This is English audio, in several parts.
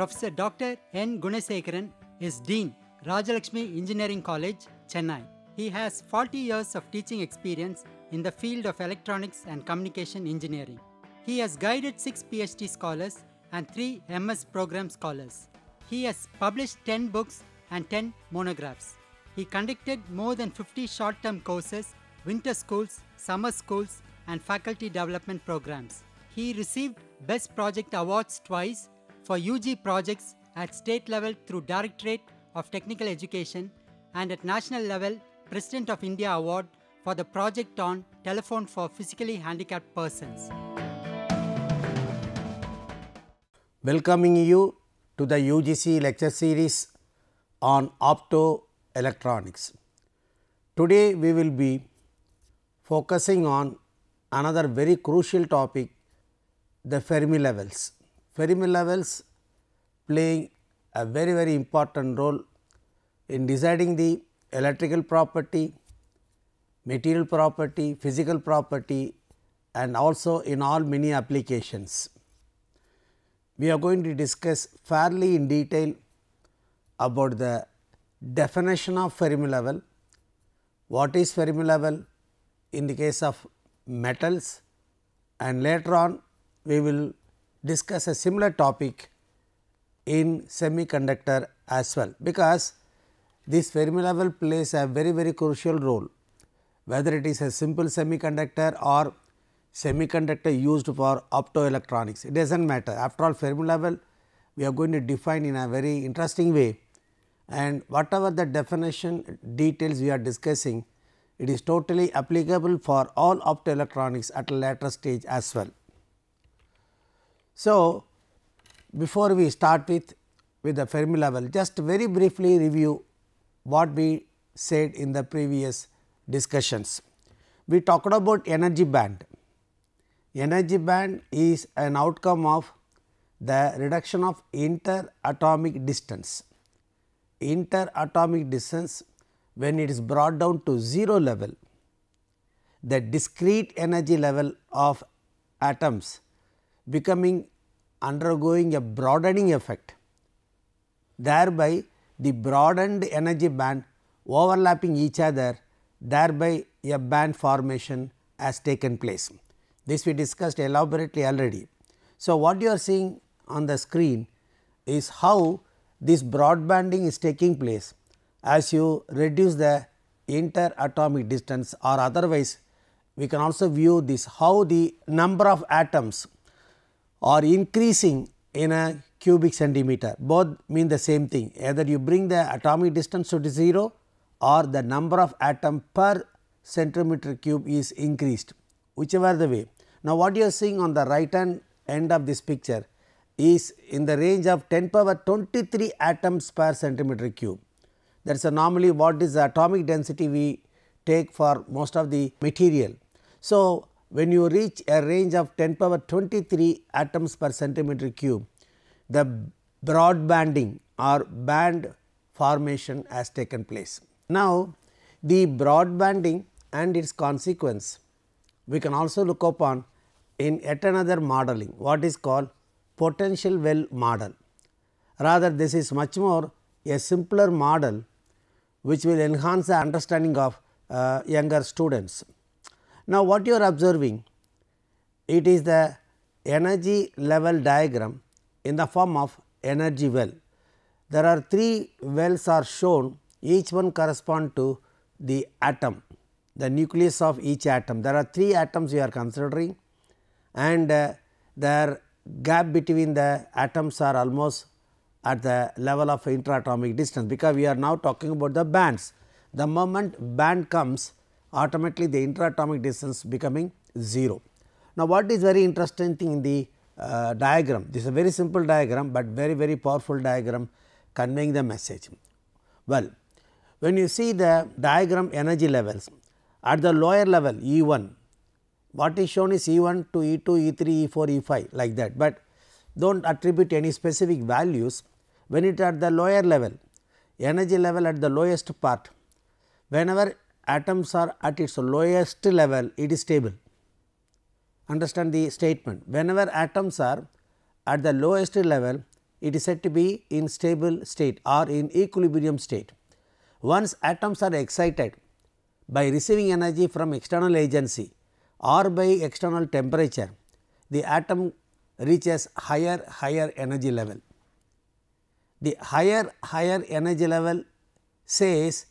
Professor Dr. N. Gunasekaran is Dean, Rajalakshmi Engineering College, Chennai. He has 40 years of teaching experience in the field of electronics and communication engineering. He has guided 6 PhD scholars and 3 MS program scholars. He has published 10 books and 10 monographs. He conducted more than 50 short-term courses, winter schools, summer schools, and faculty development programs. He received Best Project Awards twice for UG projects at state level through Directorate of Technical Education and at national level President of India Award for the project on telephone for physically handicapped persons. Welcoming you to the UGC lecture series on optoelectronics. Today we will be focusing on another very crucial topic, the Fermi levels. Fermi levels playing a very important role in deciding the electrical property, material property, physical property, and also in all many applications. We are going to discuss fairly in detail about the definition of Fermi level, what is Fermi level in the case of metals, and later on we will discuss a similar topic in semiconductor as well, because this Fermi level plays a very crucial role, whether it is a simple semiconductor or semiconductor used for optoelectronics. It does not matter. After all, Fermi level we are going to define in a very interesting way, and whatever the definition details we are discussing, it is totally applicable for all optoelectronics at a later stage as well. So, before we start with the Fermi level, just very briefly review what we said in the previous discussions. We talked about energy band. Energy band is an outcome of the reduction of interatomic distance. Interatomic distance, when it is brought down to 0 level, the discrete energy level of atoms undergoing a broadening effect, thereby the broadened energy band overlapping each other, thereby a band formation has taken place. This we discussed elaborately already. So, what you are seeing on the screen is how this broadbanding is taking place as you reduce the interatomic distance, or otherwise we can also view this how the number of atoms are increasing in a cubic centimeter. Both mean the same thing, either you bring the atomic distance to 0 or the number of atom per centimeter cube is increased, whichever the way. Now, what you are seeing on the right hand end of this picture is in the range of 10 power 23 atoms per centimeter cube. That is normally what is the atomic density we take for most of the material. So, when you reach a range of 10 power 23 atoms per centimeter cube, the broadbanding or band formation has taken place. Now, the broadbanding and its consequence we can also look upon in yet another modeling, what is called potential well model. Rather, this is much more a simpler model which will enhance the understanding of younger students. Now, what you are observing, it is the energy level diagram in the form of energy well. There are 3 wells are shown, each one correspond to the atom, the nucleus of each atom. There are 3 atoms we are considering, and their gap between the atoms are almost at the level of interatomic distance, because we are now talking about the bands. The moment band comes, automatically the interatomic distance becoming 0. Now, what is very interesting thing in the diagram, this is a very simple diagram, but very powerful diagram conveying the message. Well, when you see the diagram energy levels at the lower level E1, what is shown is E1 to E2, E3, E4, E5 like that, but do not attribute any specific values. When it at the lower level, energy level at the lowest part, whenever atoms are at its lowest level, it is stable. Understand the statement, whenever atoms are at the lowest level, it is said to be in stable state or in equilibrium state. Once atoms are excited by receiving energy from external agency or by external temperature, the atom reaches higher energy level. The higher energy level says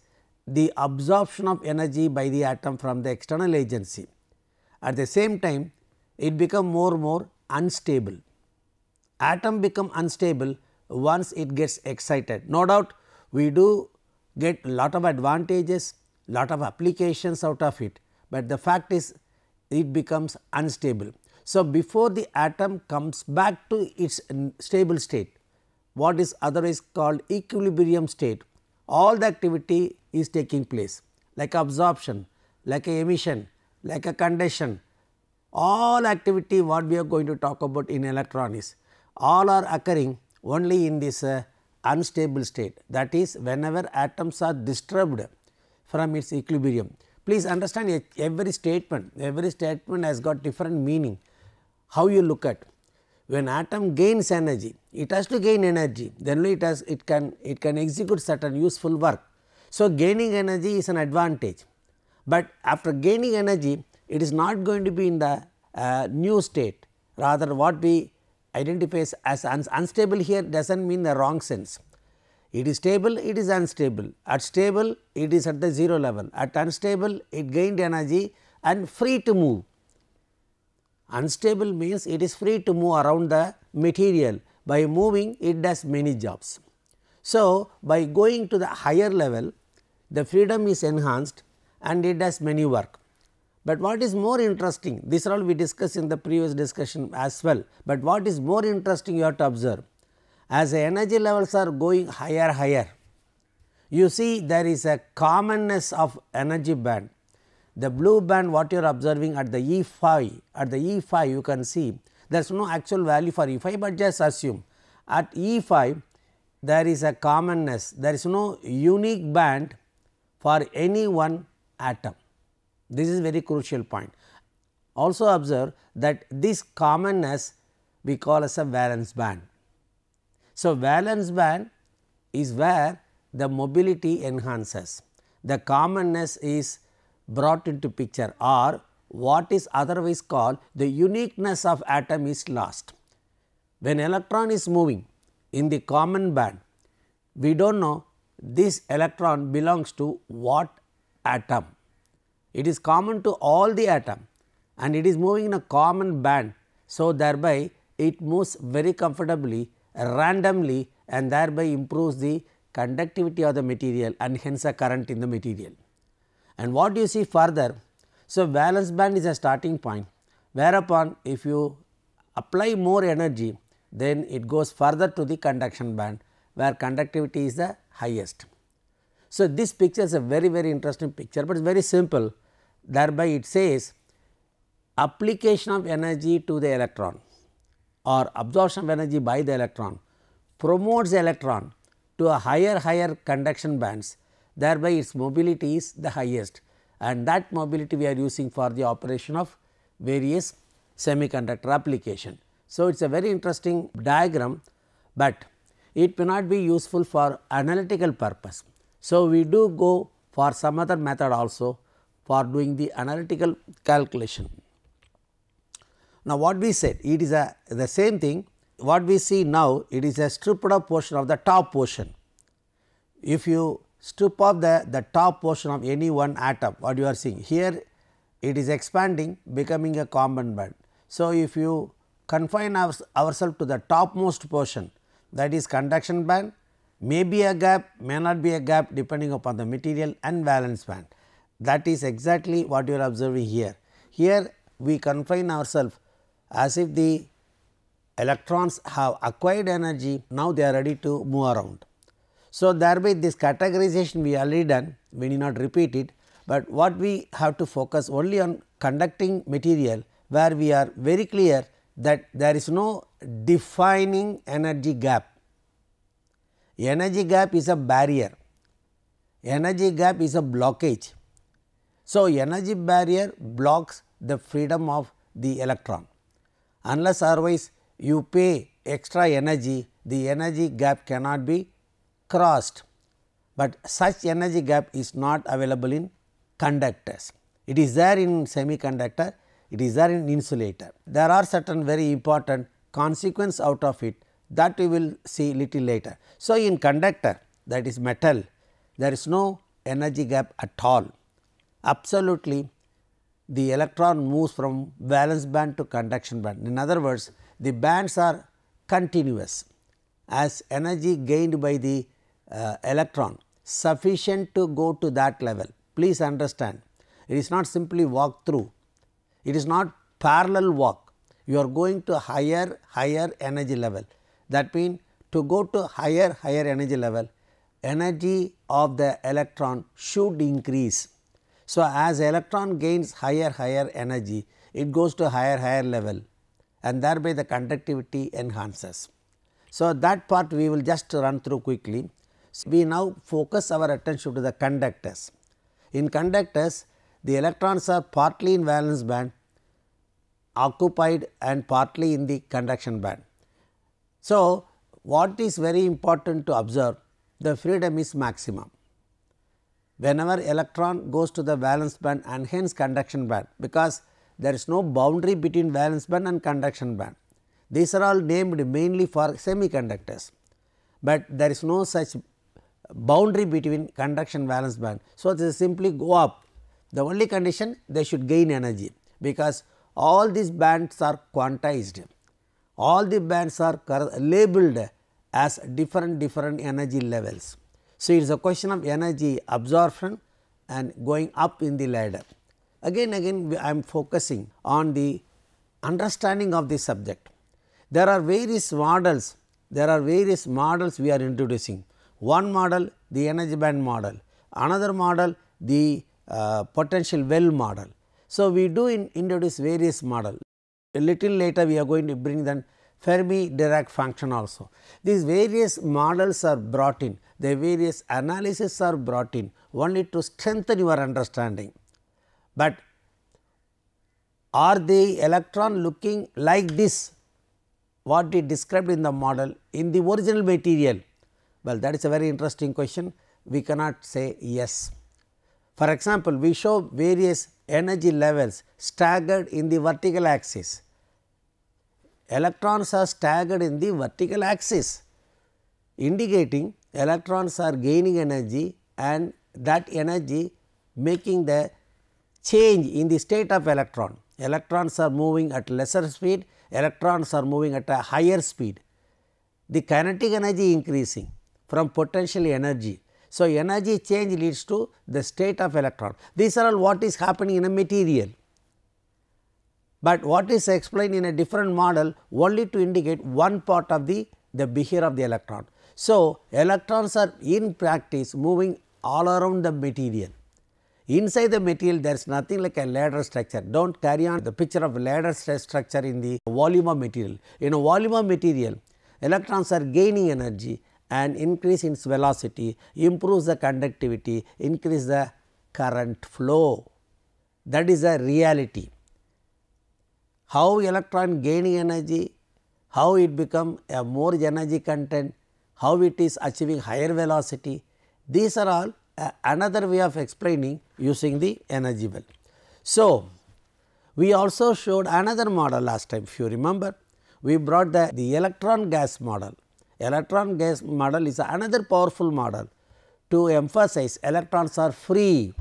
the absorption of energy by the atom from the external agency. At the same time, it become more unstable. Atom become unstable once it gets excited. No doubt we do get lot of advantages, lot of applications out of it, but the fact is it becomes unstable. So, before the atom comes back to its stable state, what is otherwise called equilibrium state, all the activity is taking place, like absorption, like a emission, like a condension, all activity what we are going to talk about in electronics, all are occurring only in this unstable state, that is whenever atoms are disturbed from its equilibrium. Please understand, every statement has got different meaning, how you look at. When atom gains energy, it has to gain energy, then only it can execute certain useful work. So, gaining energy is an advantage, but after gaining energy it is not going to be in the new state, rather what we identify as unstable here does not mean the wrong sense. It is stable, it is unstable. At stable, it is at the 0 level. At unstable, it gained energy and free to move. Unstable means it is free to move around the material. By moving, it does many jobs. So, by going to the higher level, the freedom is enhanced and it does many work. But what is more interesting, this all we discussed in the previous discussion as well, but what is more interesting you have to observe, as the energy levels are going higher, you see there is a commonness of energy band. The blue band what you are observing at the E5, you can see there is no actual value for E5, but just assume at E5 there is a commonness, there is no unique band for any one atom. This is very crucial point. Also observe that this commonness we call as a valence band. So, valence band is where the mobility enhances, the commonness is brought into picture, or what is otherwise called the uniqueness of atom is lost. When electron is moving in the common band, we do not know this electron belongs to what atom. It is common to all the atom and it is moving in a common band. So, thereby it moves very comfortably, randomly, and thereby improves the conductivity of the material and hence a current in the material. And what you see further, so valence band is a starting point, whereupon if you apply more energy, then it goes further to the conduction band where conductivity is the highest. So, this picture is a very interesting picture, but it is very simple. Thereby it says application of energy to the electron or absorption of energy by the electron promotes the electron to a higher conduction bands, thereby its mobility is the highest, and that mobility we are using for the operation of various semiconductor application. So, it is a very interesting diagram, but it may not be useful for analytical purpose. So, we do go for some other method also for doing the analytical calculation. Now, what we said, it is the same thing what we see now, it is a stripped off portion of the top portion. If you strip off the top portion of any one atom, what you are seeing here, it is expanding becoming a common band. So, if you confine ourselves to the topmost portion, that is conduction band, may be a gap, may not be a gap depending upon the material, and valence band. That is exactly what you are observing here. Here we confine ourselves as if the electrons have acquired energy, now they are ready to move around. So, thereby this categorization we already done, we need not repeat it, but what we have to focus only on conducting material, where we are very clear that there is no defining energy gap. Energy gap is a barrier, energy gap is a blockage. So, energy barrier blocks the freedom of the electron, unless otherwise you pay extra energy, the energy gap cannot be crossed, but such energy gap is not available in conductors. It is there in semiconductor, it is there in insulator. There are certain very important consequence out of it that we will see little later. So, in conductor, that is metal, there is no energy gap at all. Absolutely, the electron moves from valence band to conduction band. In other words, the bands are continuous as energy gained by the electron sufficient to go to that level. Please understand, it is not simply walk through, it is not parallel walk, you are going to higher energy level. That means, to go to higher energy level, energy of the electron should increase. So, as electron gains higher energy, it goes to higher level and thereby the conductivity enhances. So, that part we will just run through quickly. So, we now focus our attention to the conductors. In conductors, the electrons are partly in valence band occupied and partly in the conduction band. So, what is very important to observe, the freedom is maximum whenever electron goes to the valence band and hence conduction band, because there is no boundary between valence band and conduction band. These are all named mainly for semiconductors, but there is no such boundary between conduction valence band. So, they simply go up, the only condition they should gain energy, because all these bands are quantized, all the bands are labeled as different energy levels. So, it is a question of energy absorption and going up in the ladder. Again I am focusing on the understanding of this subject. There are various models we are introducing. One model, the energy band model, another model, the potential well model. So, we do introduce various model. A little later we are going to bring the Fermi Dirac function also. These various models are brought in, the various analyses are brought in only to strengthen your understanding. But are the electron looking like this, what we described in the model in the original material? Well, that is a very interesting question, we cannot say yes. For example, we show various energy levels staggered in the vertical axis. Electrons are staggered in the vertical axis, indicating electrons are gaining energy and that energy making the change in the state of electron. Electrons are moving at lesser speed, electrons are moving at a higher speed. The kinetic energy increasing from potential energy. So, energy change leads to the state of electron. These are all what is happening in a material, but what is explained in a different model only to indicate one part of the behavior of the electron. So, electrons are in practice moving all around the material. Inside the material there is nothing like a ladder structure. Do not carry on the picture of ladder structure in the volume of material. In a volume of material, electrons are gaining energy and increase its velocity, improves the conductivity, increase the current flow. That is the reality. How electron gaining energy, how it become a more energy content, how it is achieving higher velocity, these are all another way of explaining using the energy well. So, we also showed another model last time, if you remember, we brought the electron gas model. Electron gas model is another powerful model to emphasize electrons are free.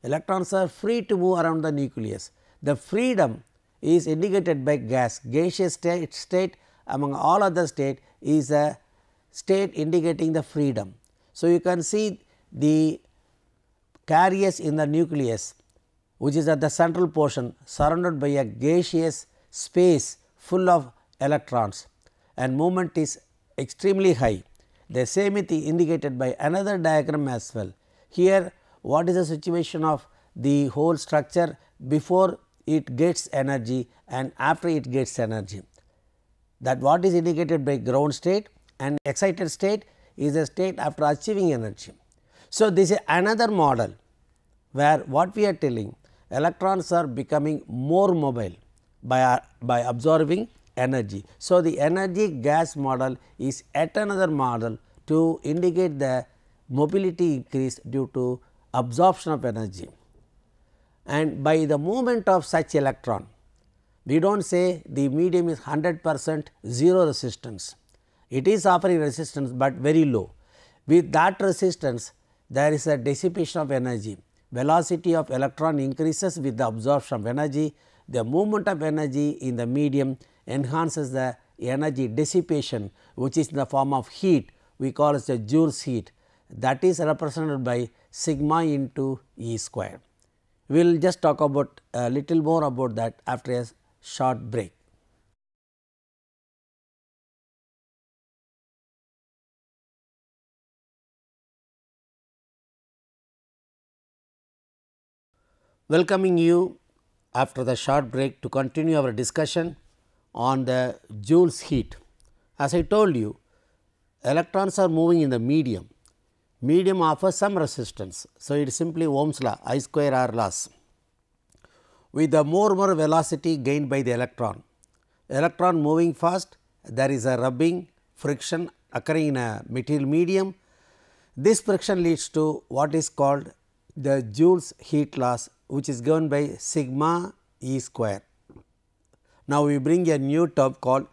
Electrons are free to move around the nucleus. The freedom is indicated by gas. Gaseous state among all other state is a state indicating the freedom. So, you can see the carriers in the nucleus, which is at the central portion surrounded by a gaseous space full of electrons, and movement is extremely high. The same is indicated by another diagram as well. Here what is the situation of the whole structure before it gets energy and after it gets energy. That what is indicated by ground state, and excited state is a state after achieving energy. So, this is another model where what we are telling, electrons are becoming more mobile by absorbing energy. So, the energy gas model is yet another model to indicate the mobility increase due to absorption of energy. And by the movement of such electron, we do not say the medium is 100% zero resistance. It is offering resistance, but very low. With that resistance, there is a dissipation of energy. Velocity of electron increases with the absorption of energy. The movement of energy in the medium enhances the energy dissipation, which is in the form of heat. We call it the Joule's heat, that is represented by sigma into E square. We will just talk about a little more about that after a short break. Welcoming you after the short break to continue our discussion on the Joule's heat. As I told you, electrons are moving in the medium. Medium offers some resistance. So, it is simply Ohm's law, I square R laws. With the more velocity gained by the electron moving fast, there is a rubbing friction occurring in a material medium. This friction leads to what is called the Joule's heat loss, which is given by sigma E square. Now, we bring a new term called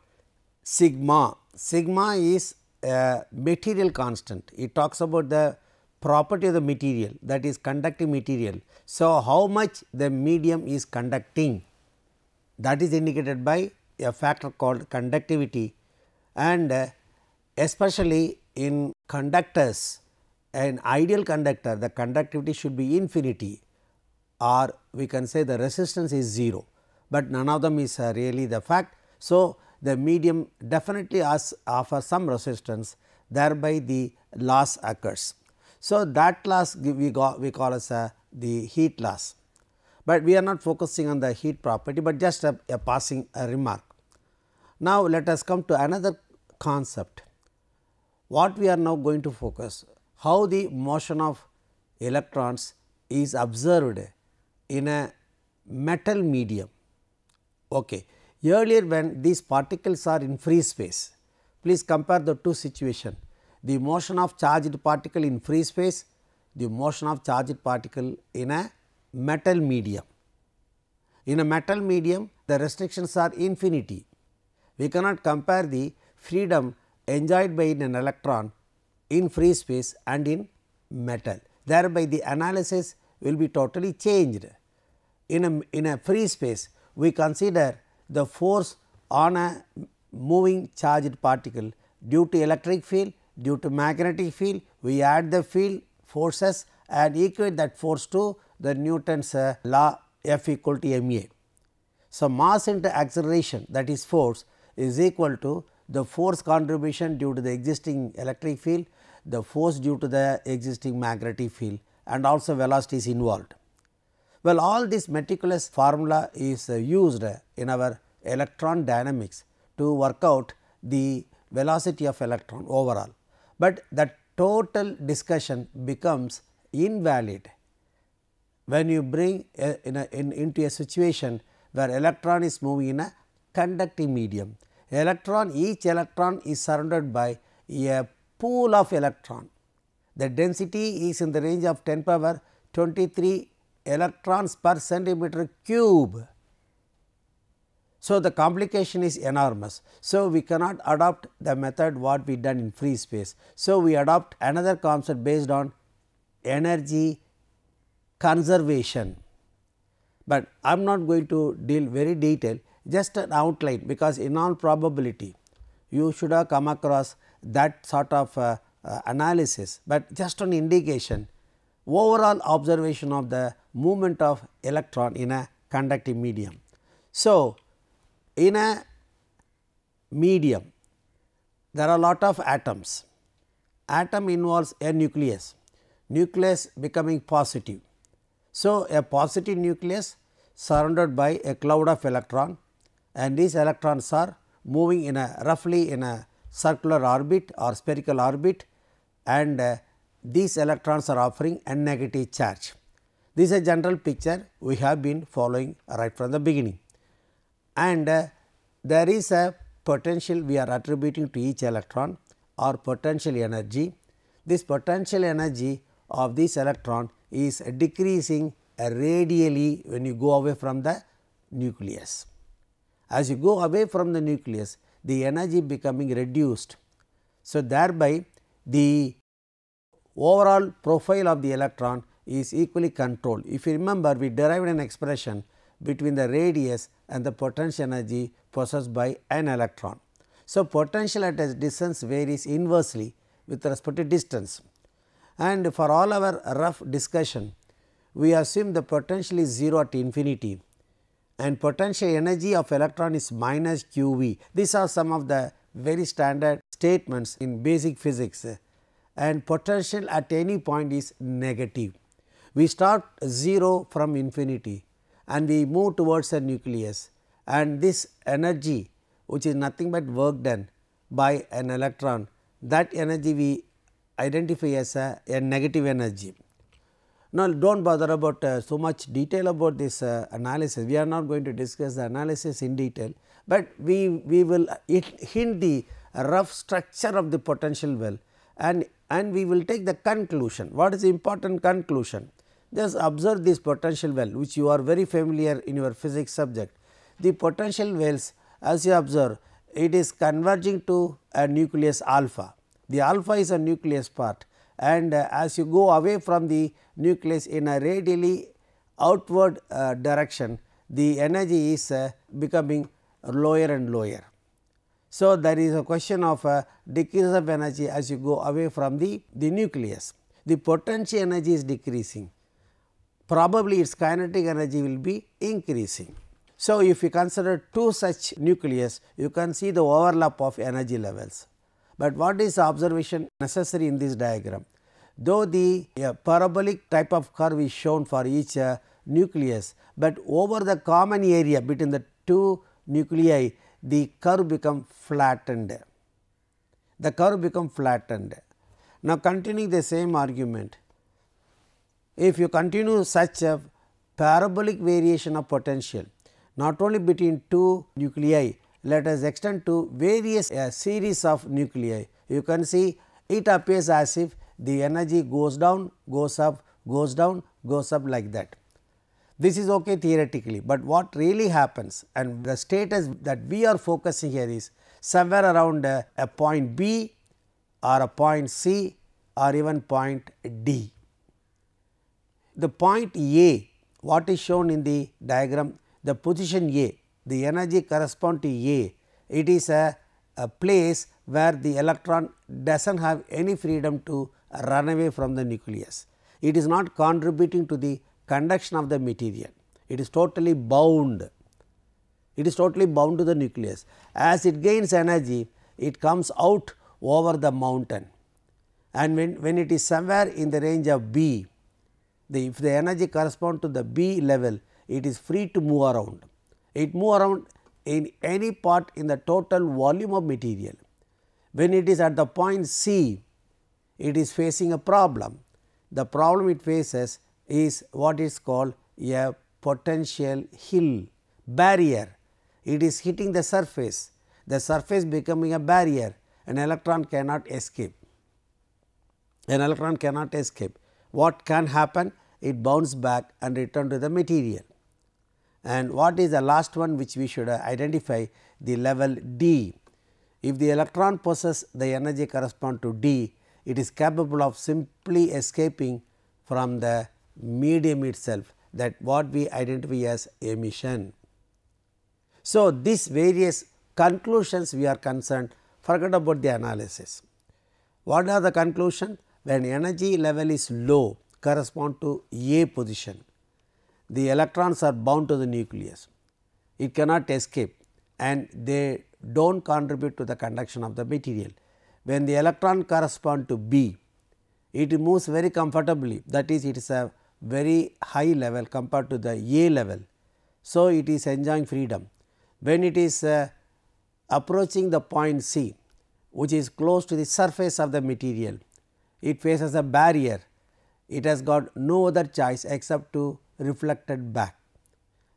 sigma. Sigma is a material constant. It talks about the property of the material, that is conducting material. So, how much the medium is conducting, that is indicated by a factor called conductivity, and especially in conductors, an ideal conductor, the conductivity should be infinity, or we can say the resistance is 0, but none of them is really the fact. So, the medium definitely offers some resistance, thereby the loss occurs. So, that loss we call as the heat loss, but we are not focusing on the heat property, but just a passing remark. Now, let us come to another concept. What we are now going to focus, how the motion of electrons is observed in a metal medium. Okay. Earlier, when these particles are in free space, please compare the two situations, the motion of charged particle in free space, the motion of charged particle in a metal medium. In a metal medium, the restrictions are infinity. We cannot compare the freedom enjoyed by an electron in free space and in metal. Thereby, the analysis will be totally changed. In a free space, we consider the force on a moving charged particle due to electric field, due to magnetic field, we add the field forces and equate that force to the Newton's law F equal to ma. So, mass into acceleration, that is force, is equal to the force contribution due to the existing electric field, the force due to the existing magnetic field, and also velocity is involved. Well, all this meticulous formula is used in our electron dynamics to work out the velocity of electron overall, but the total discussion becomes invalid when you bring into a situation where electron is moving in a conducting medium. Each electron is surrounded by a pool of electron. The density is in the range of 10 power 23 electrons per centimeter cube. So, the complication is enormous. So, we cannot adopt the method what we done in free space. So, we adopt another concept based on energy conservation, but I am not going to deal very detailed, just an outline, because in all probability you should have come across that sort of analysis, but just an indication, overall observation of the movement of electron in a conducting medium. So, in a medium there are a lot of atoms. Atom involves a nucleus becoming positive. So, a positive nucleus surrounded by a cloud of electron, and these electrons are moving in a roughly in a circular orbit or spherical orbit, and these electrons are offering a negative charge. This is a general picture we have been following right from the beginning, and there is a potential we are attributing to each electron or potential energy. This potential energy of this electron is decreasing radially when you go away from the nucleus. As you go away from the nucleus, the energy becoming reduced. So, thereby the overall profile of the electron is equally controlled. If you remember, we derived an expression between the radius and the potential energy possessed by an electron. So, potential at a distance varies inversely with respect to distance, and for all our rough discussion we assume the potential is 0 at infinity and potential energy of electron is minus qV. These are some of the very standard statements in basic physics, and potential at any point is negative. We start 0 from infinity and we move towards a nucleus, and this energy, which is nothing but work done by an electron, that energy we identify as a negative energy. Now, do not bother about so much detail about this analysis. We are not going to discuss the analysis in detail, but we will hint the rough structure of the potential well, and we will take the conclusion. What is the important conclusion? Just observe this potential well, which you are very familiar in your physics subject. The potential wells, as you observe, it is converging to a nucleus alpha. The alpha is a nucleus part, and as you go away from the nucleus in a radially outward direction, the energy is becoming lower and lower. So, there is a question of decrease of energy as you go away from the nucleus. The potential energy is decreasing, probably its kinetic energy will be increasing. So, if you consider two such nucleus, you can see the overlap of energy levels. But what is the observation necessary in this diagram? Though the parabolic type of curve is shown for each nucleus, but over the common area between the two nuclei, the curve become flattened. The curve become flattened. Now, continuing the same argument, if you continue such a parabolic variation of potential, not only between two nuclei, let us extend to various series of nuclei. You can see it appears as if the energy goes down, goes up, goes down, goes up like that. This is okay theoretically, but what really happens, and the status that we are focusing here is somewhere around a point B or a point C or even point D. The point A, what is shown in the diagram, the position A, the energy correspond to A, it is a place where the electron does not have any freedom to run away from the nucleus. It is not contributing to the conduction of the material, it is totally bound. It is totally bound to the nucleus. As it gains energy, it comes out over the mountain, and when it is somewhere in the range of B, if the energy correspond to the B level, it is free to move around. It move around in any part in the total volume of material. When it is at the point C, it is facing a problem. The problem it faces is what is called a potential hill, barrier. It is hitting the surface becoming a barrier, an electron cannot escape. An electron cannot escape. What can happen? It bounces back and return to the material. And what is the last one which we should identify? The level D. If the electron possesses the energy correspond to D, it is capable of simply escaping from the medium itself, that what we identify as emission. So, these various conclusions we are concerned, forget about the analysis. What are the conclusion? When energy level is low, correspond to A position, the electrons are bound to the nucleus, it cannot escape and they do not contribute to the conduction of the material. When the electron correspond to B, it moves very comfortably, that is, it is a very high level compared to the A level. So, it is enjoying freedom. When it is approaching the point C, which is close to the surface of the material, it faces a barrier, it has got no other choice except to reflect it back.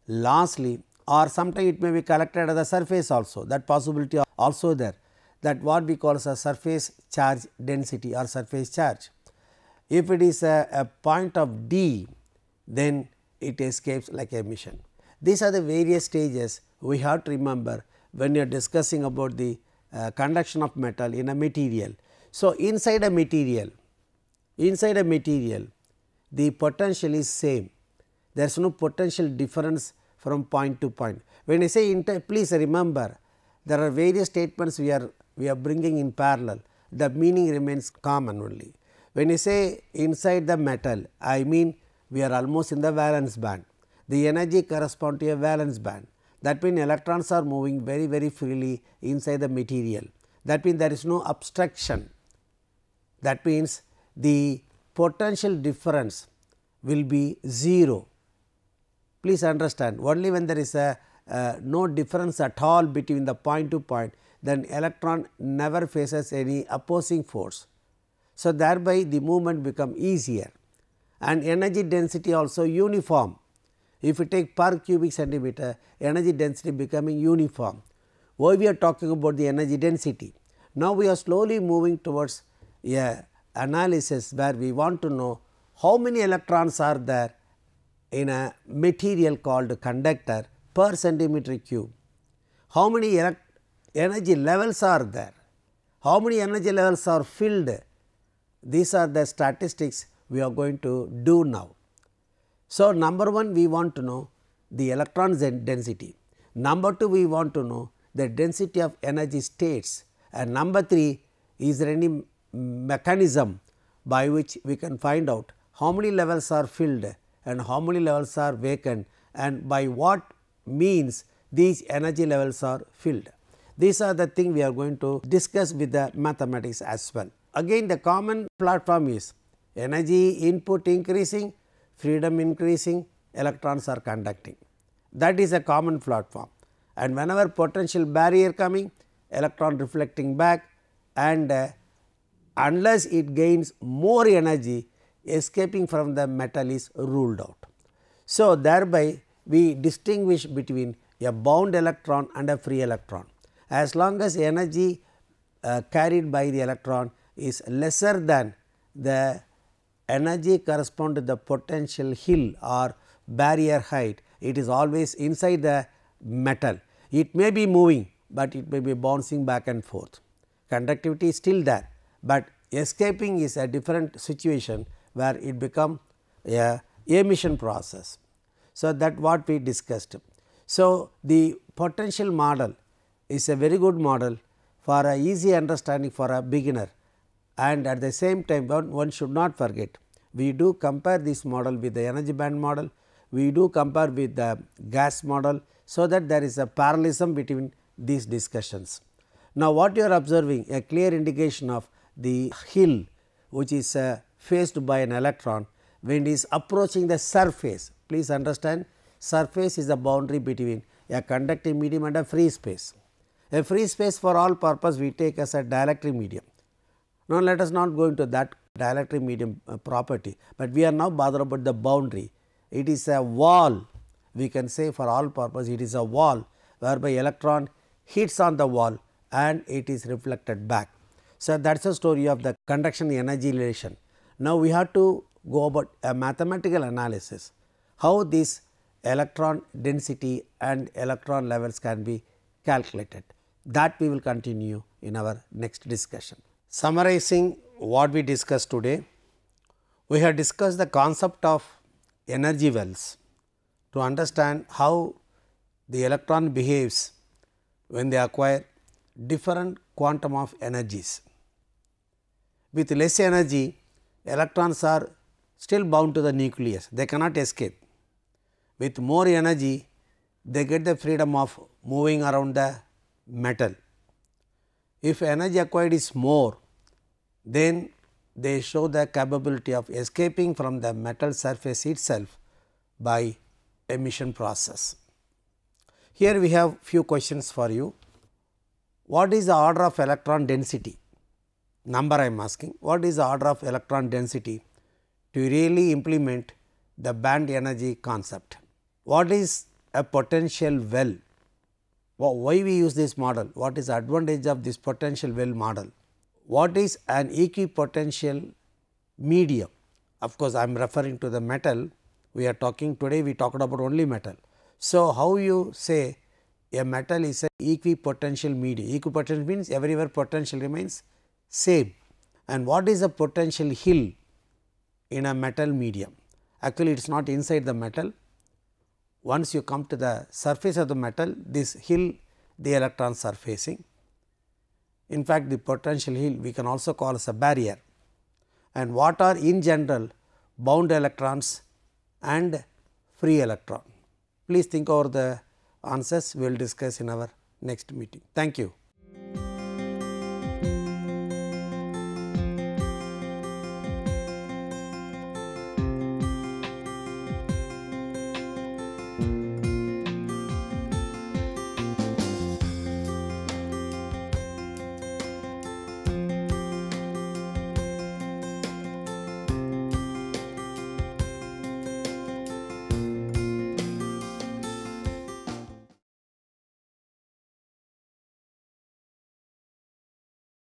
Lastly, or sometimes it may be collected at the surface also, that possibility also there, that what we call as a surface charge density or surface charge. If it is a point of D, then it escapes like emission. These are the various stages we have to remember when you are discussing about the conduction of metal in a material. So, inside a material, the potential is same, there is no potential difference from point to point. When I say please remember, there are various statements we are bringing in parallel, the meaning remains common only. When I say inside the metal, I mean we are almost in the valence band, the energy corresponds to a valence band. That means electrons are moving very freely inside the material. That means there is no obstruction. That means the potential difference will be 0. Please understand, only when there is no difference at all between the point to point, then electron never faces any opposing force. So, thereby the movement become easier and energy density also uniform. If you take per cubic centimeter, energy density becoming uniform. Why we are talking about the energy density? Now, we are slowly moving towards a analysis where we want to know how many electrons are there in a material called conductor per centimeter cube. How many energy levels are there? How many energy levels are filled? These are the statistics we are going to do now. So, number 1 we want to know the electron density, number 2 we want to know the density of energy states, and number 3 is there any mechanism by which we can find out how many levels are filled and how many levels are vacant and by what means these energy levels are filled. These are the things we are going to discuss with the mathematics as well. Again the common platform is energy input increasing, freedom increasing, electrons are conducting. That is a common platform, and whenever potential barrier coming, electron reflecting back, and unless it gains more energy, escaping from the metal is ruled out. So, thereby we distinguish between a bound electron and a free electron. As long as energy carried by the electron is lesser than the energy correspond to the potential hill or barrier height, it is always inside the metal. It may be moving, but it may be bouncing back and forth. Conductivity is still there, but escaping is a different situation where it become a emission process. So, that what we discussed. So, the potential model is a very good model for a easy understanding for a beginner, and at the same time one should not forget, we do compare this model with the energy band model, we do compare with the gas model, so that there is a parallelism between these discussions. Now, what you are observing a clear indication of the hill which is faced by an electron when it is approaching the surface. Please understand, surface is the boundary between a conducting medium and a free space. A free space for all purpose we take as a dielectric medium. Now, let us not go into that dielectric medium property, but we are now bothered about the boundary. It is a wall, we can say for all purpose it is a wall whereby electron hits on the wall and it is reflected back. So, that is the story of the conduction energy relation. Now, we have to go about a mathematical analysis, how this electron density and electron levels can be calculated. That we will continue in our next discussion. Summarizing what we discussed today, we have discussed the concept of energy wells to understand how the electron behaves when they acquire different quantum of energies. With less energy, electrons are still bound to the nucleus, they cannot escape. With more energy, they get the freedom of moving around the metal. If energy acquired is more, then they show the capability of escaping from the metal surface itself by emission process. Here we have few questions for you. What is the order of electron density? Number I am asking, what is the order of electron density to really implement the band energy concept? What is a potential well? Why we use this model? What is the advantage of this potential well model? What is an equipotential medium? Of course, I am referring to the metal. We are talking today, we talked about only metal. So, how you say a metal is an equipotential medium? Equipotential means everywhere potential remains same. And what is the potential hill in a metal medium? Actually, it is not inside the metal. Once you come to the surface of the metal, this hill the electrons are facing. In fact, the potential hill we can also call as a barrier. And what are in general bound electrons and free electron? Please think over the answers, we will discuss in our next meeting. Thank you.